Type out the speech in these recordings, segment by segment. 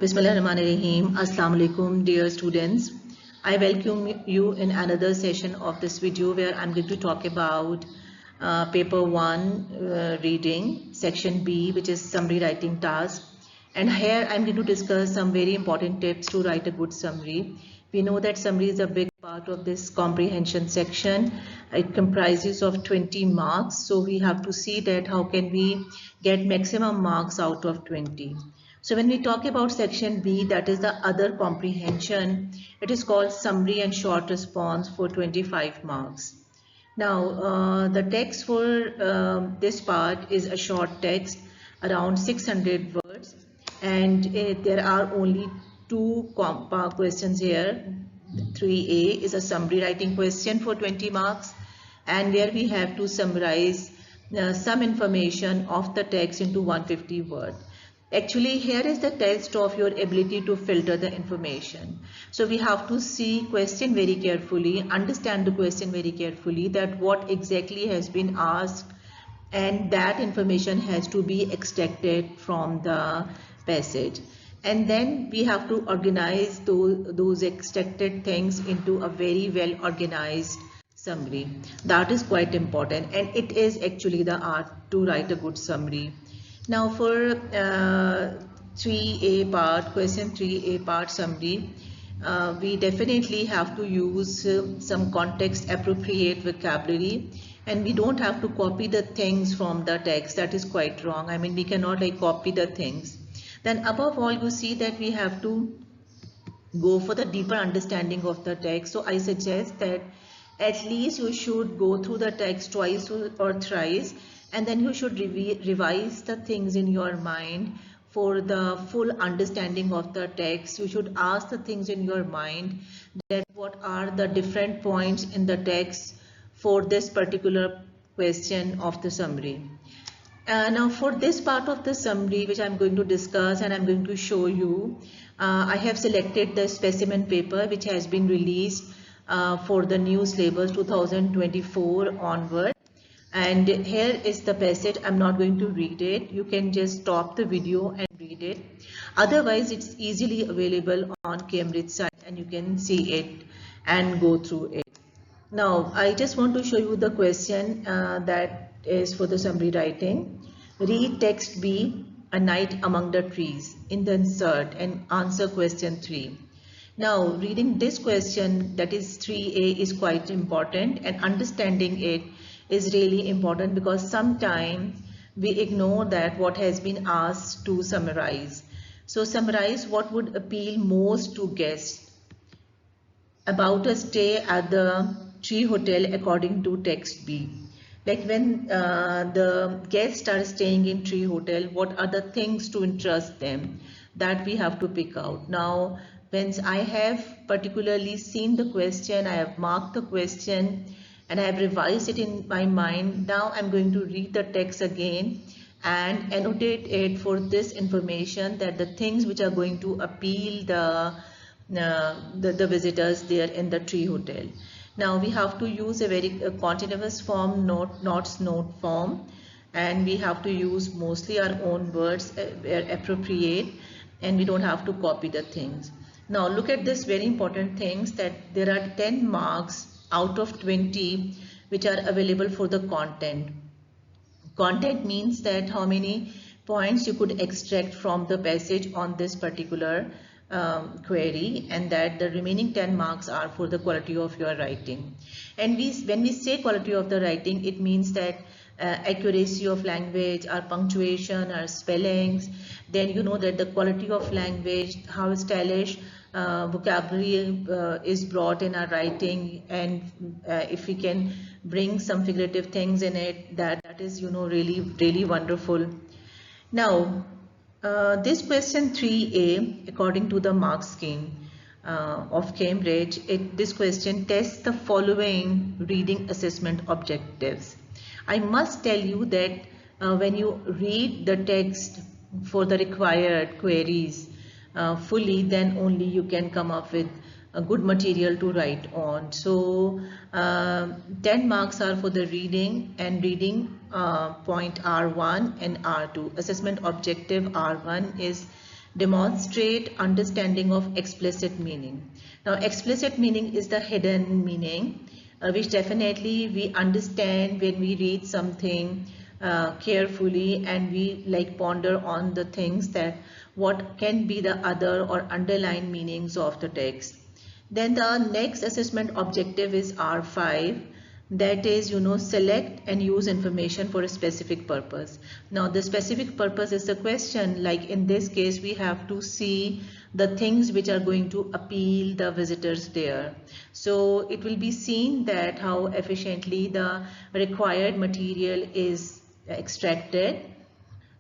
Bismillahirrahmanirrahim. Assalamu alaikum, dear students. I welcome you in another session of this video where I'm going to talk about paper 1 reading, section B, which is summary writing task. And here I'm going to discuss some very important tips to write a good summary. We know that summary is a big part of this comprehension section. It comprises of 20 marks. So we have to see that how can we get maximum marks out of 20. So when we talk about section B, that is the other comprehension, it is called summary and short response for 25 marks. Now, the text for this part is a short text, around 600 words, and there are only two questions here. 3A is a summary writing question for 20 marks, and where we have to summarize some information of the text into 150 words. Actually, here is the test of your ability to filter the information. So we have to see question very carefully, understand the question very carefully, that what exactly has been asked, and that information has to be extracted from the passage. And then we have to organize those extracted things into a very well organized summary. That is quite important, and it is actually the art to write a good summary. Now for 3A part, question 3A part summary, we definitely have to use some context appropriate vocabulary, and we don't have to copy the things from the text. That is quite wrong. I mean, we cannot like copy the things. Then above all, you see that we have to go for the deeper understanding of the text. So I suggest that at least you should go through the text twice or thrice, and then you should revise the things in your mind for the full understanding of the text. You should ask the things in your mind that what are the different points in the text for this particular question of the summary. Now for this part of the summary which I'm going to discuss and I'm going to show you, I have selected the specimen paper which has been released for the new syllabus 2024 onward. And here is the passage. I'm not going to read it. You can just stop the video and read it. Otherwise, it's easily available on Cambridge site and you can see it and go through it. Now, I just want to show you the question that is for the summary writing. Read text B, A Night Among the Trees, in the insert and answer question 3. Now, reading this question, that is 3A, is quite important, and understanding it is really important because sometimes we ignore that what has been asked to summarize. So summarize what would appeal most to guests about a stay at the Tree Hotel according to text B. Like when the guests are staying in Tree Hotel, what are the things to interest them that we have to pick out. Now, when I have particularly seen the question, I have marked the question, and I have revised it in my mind. Now I'm going to read the text again and annotate it for this information, that the things which are going to appeal the visitors there in the Tree Hotel. Now we have to use a very continuous form, note form, and we have to use mostly our own words where appropriate, and we don't have to copy the things. Now look at this very important things, that there are 10 marks out of 20 which are available for the content. Content means that how many points you could extract from the passage on this particular query, and that the remaining 10 marks are for the quality of your writing. And when we say quality of the writing, it means that accuracy of language, our punctuation, our spellings. Then you know that the quality of language, how stylish vocabulary is brought in our writing, and if we can bring some figurative things in it, that is, you know, really wonderful. Now this question 3A, according to the mark scheme of Cambridge, this question tests the following reading assessment objectives. I must tell you that when you read the text for the required queries fully, then only you can come up with a good material to write on. So 10 marks are for the reading, and reading point R1 and R2. Assessment objective R1 is Demonstrate understanding of explicit meaning. Now, explicit meaning is the hidden meaning, which definitely we understand when we read something carefully, and we like ponder on the things that what can be the other or underlying meanings of the text. Then the next assessment objective is R5, that is, select and use information for a specific purpose. Now the specific purpose is the question, like in this case we have to see the things which are going to appeal the visitors there. So it will be seen that how efficiently the required material is extracted.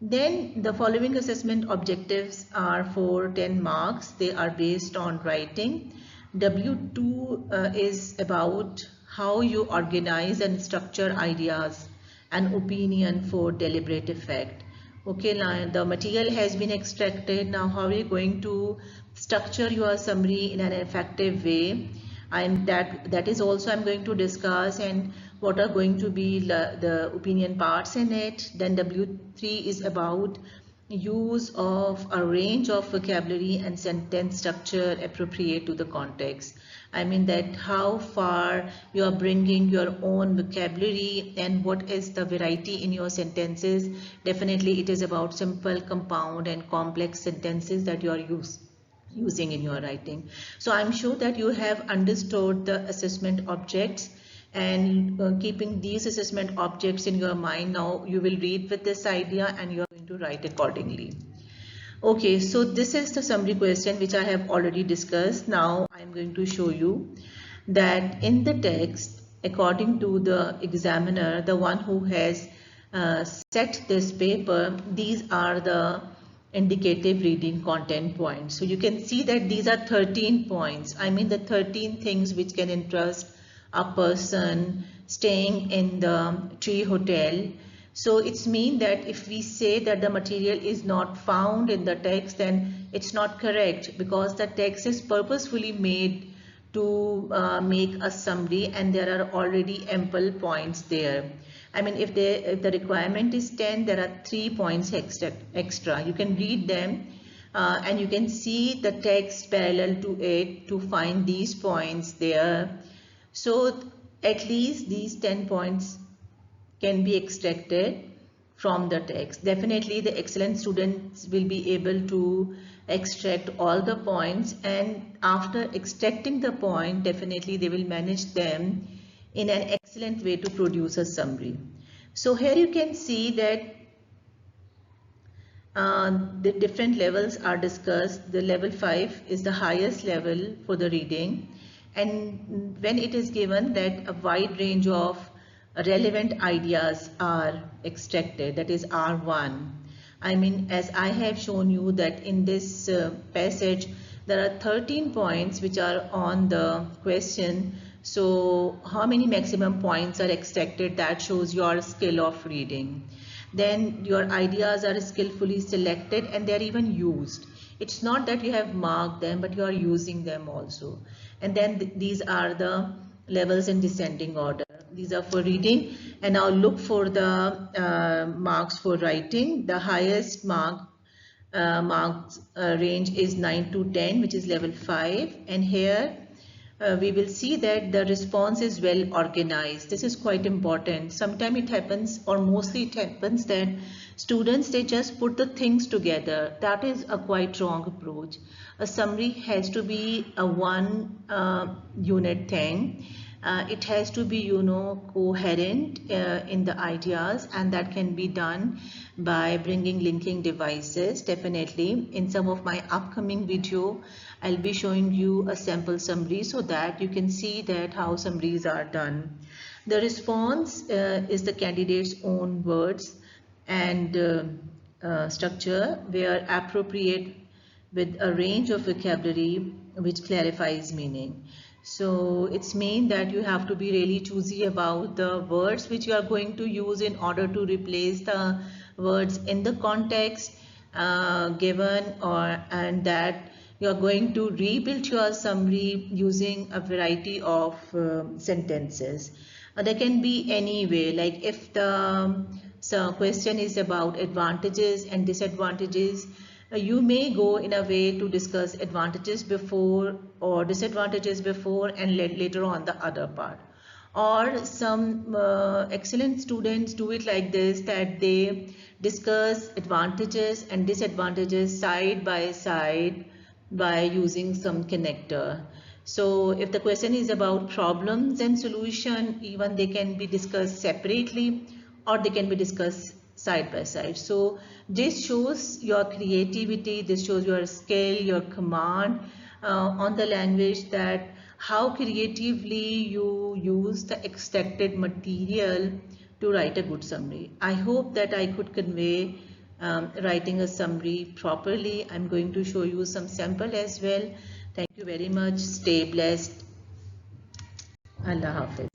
Then the following assessment objectives are for 10 marks. They are based on writing. W2 is about how you organize and structure ideas and opinion for deliberate effect. Okay, now the material has been extracted. Now how are you going to structure your summary in an effective way? That is also I'm going to discuss, and what are going to be the opinion parts in it. Then W3 is about use of a range of vocabulary and sentence structure appropriate to the context. I mean that how far you are bringing your own vocabulary and what is the variety in your sentences. Definitely it is about simple, compound and complex sentences that you are using in your writing. So I'm sure that you have understood the assessment objects, and keeping these assessment objects in your mind, now you will read with this idea and you are going to write accordingly. Okay, so this is the summary question which I have already discussed. Now I am going to show you that in the text, according to the examiner, the one who has set this paper, these are the indicative reading content points. So you can see that these are 13 points. I mean the 13 things which can interest a person staying in the tree hotel. So it's mean that if we say that the material is not found in the text, then it's not correct, because the text is purposefully made to make a summary, and there are already ample points there. I mean if the requirement is 10, there are 3 points extra. You can read them and you can see the text parallel to it to find these points there. So at least these 10 points can be extracted from the text. Definitely the excellent students will be able to extract all the points, and after extracting the point, definitely they will manage them in an excellent way to produce a summary. So here you can see that the different levels are discussed. The level 5 is the highest level for the reading, and when it is given that a wide range of relevant ideas are extracted, that is R1. I mean, as I have shown you that in this passage there are 13 points which are on the question. So how many maximum points are extracted, that shows your skill of reading. Then your ideas are skillfully selected and they are even used. It's not that you have marked them, but you are using them also. And then these are the levels in descending order. These are for reading. And now look for the marks for writing. The highest marks range is 9 to 10, which is level 5. And here we will see that the response is well organized. This is quite important. Sometimes it happens, or mostly it happens, that students, they just put the things together. That is a quite wrong approach. A summary has to be a one unit thing. It has to be, coherent in the ideas, and that can be done by bringing linking devices. Definitely in some of my upcoming video I'll be showing you a sample summary so that you can see that how summaries are done. The response is the candidate's own words and structure, where appropriate with a range of vocabulary which clarifies meaning. So it's mean that you have to be really choosy about the words which you are going to use in order to replace the words in the context given, and that you are going to rebuild your summary using a variety of sentences. There can be any way, like if the question is about advantages and disadvantages, You may go in a way to discuss advantages before or disadvantages before and later on the other part. Or some excellent students do it like this, that they discuss advantages and disadvantages side by side by using some connector. So if the question is about problems and solution, even they can be discussed separately or they can be discussed side by side. So this shows your creativity, this shows your skill, your command on the language, that how creatively you use the extracted material to write a good summary. I hope that I could convey writing a summary properly. I'm going to show you some sample as well. Thank you very much. Stay blessed. Allah Hafiz.